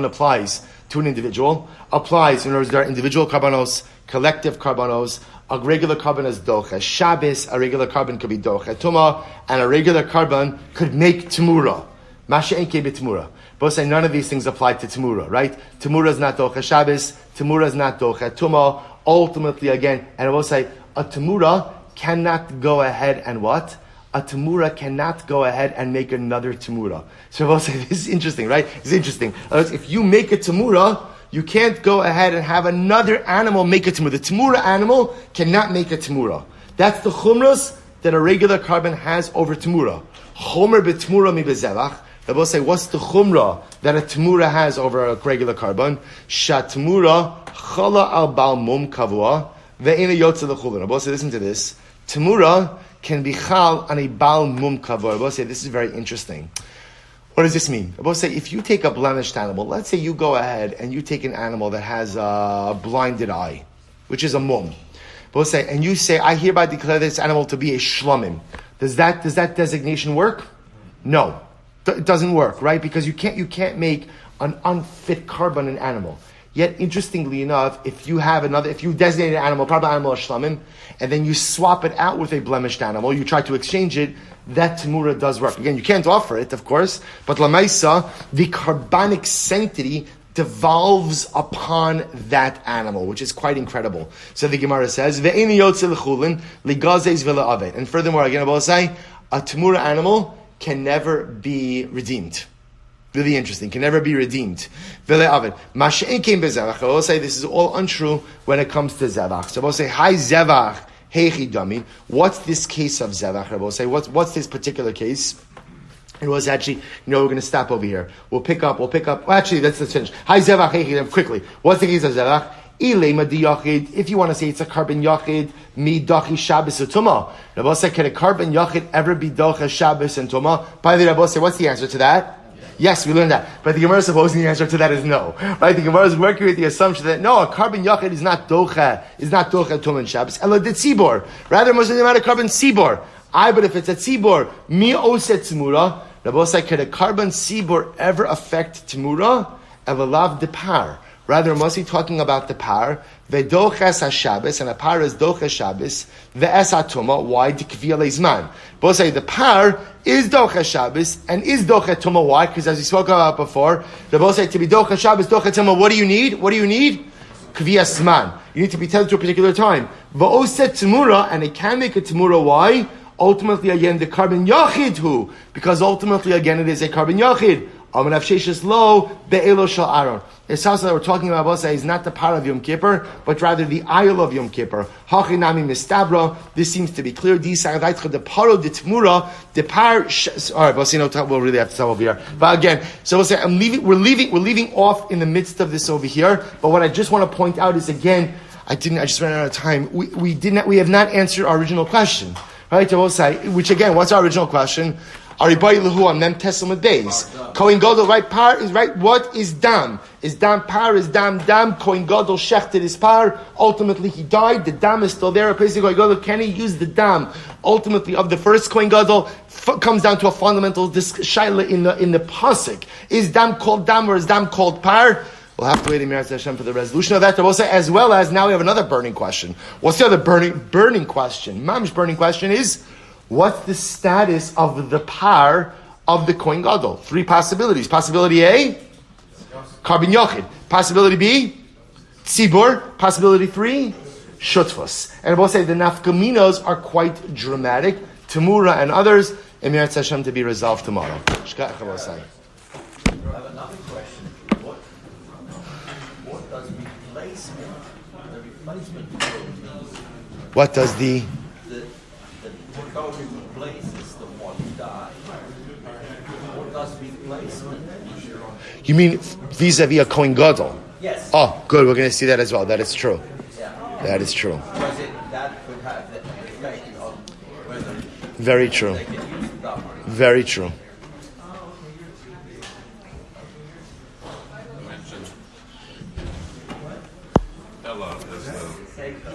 applies to an individual, applies, in other words, there are individual carbonos, collective carbonos. A regular carbon is doche. Shabbos, a regular carbon could be doche. Tuma, and a regular carbon could make temura. Masha enke b'temura. Both say none of these things apply to temura, right? Temura is not doche Shabbos. Temura is not doche Tuma. Ultimately, again, and I will say, a temura cannot go ahead and what? A temura cannot go ahead and make another temura. So I will say, this is interesting, right? It's interesting. If you make a temura, you can't go ahead and have another animal make a temura. The temura animal cannot make a temura. That's the chumras that a regular carbon has over temura. Chomer b'temura mi b'zevach. They both say, what's the chumra that a temura has over a regular carbon? Shat temura chala al bal mum kavua ve'ena yotza l'chulin. They both say, listen to this. Temura can be chal on a bal mum kavua. They both say, this is very interesting. What does this mean? I both say, if you take a blemished animal, let's say you go ahead and you take an animal that has a blinded eye, which is a mum. Both say, and you say, I hereby declare this animal to be a shlomim. Does that designation work? No. It doesn't work, right? Because you can't make an unfit carbon an animal. Yet, interestingly enough, if you designate an animal, probably animal as shlamim, and then you swap it out with a blemished animal, you try to exchange it, that temura does work. Again, you can't offer it, of course, but lamaisa, the carbonic sanctity devolves upon that animal, which is quite incredible. So the Gemara says, "Ve'eni yotze l'chulin ligazes v'la'avet." And furthermore, again, I will say, a temura animal can never be redeemed. Really interesting. Can never be redeemed. I will say this is all untrue when it comes to zevach. So I will say, hi zevach, heichi dami. What's this case of zevach? I will say, what's this particular case? It was actually, we're going to stop over here. We'll pick up. Well, actually, let's finish. Hi zevach, heichi dami. Quickly. What's the case of zevach? If you want to say it's a carbon yachid, mi dachi Shabbos utuma. Rabbi say, can a carbon yachid ever be dacha Shabbos and tuma? By the way, Rabbi say, what's the answer to that? Yes, we learned that. But the Gemara is supposing the answer to that is no. Right? The Gemara is working with the assumption that no, a carbon yachid is not docha tuma and Shabbos. Ela de tzibor. Rather, most of them had a carbon tzibor. But if it's a tzibor, mi oset tzimura. Rabbi say, can a carbon tzibor ever affect tzimura? Ela lav de par. Rather, mostly talking about the par, ve'doches ha-Shabbos, and a par is doches Shabbos, ve'es ha-tuma, why? Dikviyah leizman. Both say the par is doches Shabbos, and is doches tuma, why? Because as we spoke about before, they both say to be doches Shabbos, doches tuma, what do you need? Kviyah sman. You need to be tethered to a particular time. Ve'oset temura, and it can make a temura, why? Ultimately, again, the carbon yachid who? Because ultimately, again, it is a carbon yachid. It's also that we're talking about Bosa is not the par of Yom Kippur, but rather the aisle of Yom Kippur. Hachinami mistabra. This seems to be clear. The paro de tmura, the par. All right, Bosa, we'll really have to stop over here. But again, so we'll say we're leaving off in the midst of this over here. But what I just want to point out is again, I just ran out of time. We have not answered our original question, right? So we'll say, which again, what's our original question? Aribai lahu on mem tesam days. Kohen Gadol, right? Par is right. What is dam? Is dam par? Is dam dam? Kohen Gadol shechted his par. Ultimately, he died. The dam is still there. Kohen Gadol, can he use the dam? Ultimately, of the first Kohen Gadol, comes down to a fundamental shaila in the pasuk. Is dam called dam or is dam called par? We'll have to wait in Eretz Hashem for the resolution of that. As well as now we have another burning question. What's the other burning question? Mam's burning question is, what's the status of the par of the Kohen Gadol? 3 possibilities. Possibility A, carbon yachid. Possibility B, tzibur. Possibility 3, shutfus. And I will say the nafkaminos are quite dramatic. Temura and others. In Eretz Hashem to be resolved tomorrow. I have another question. What does replacement What does the God who replaces the one who died? What does replacement mean? You mean vis-a-vis a Kohen Gadol? Yes. Oh, good. We're going to see that as well. That is true. Yeah. That is true. Because that could have the effect on whether Very true. they can use the dumb. Very true. Ella is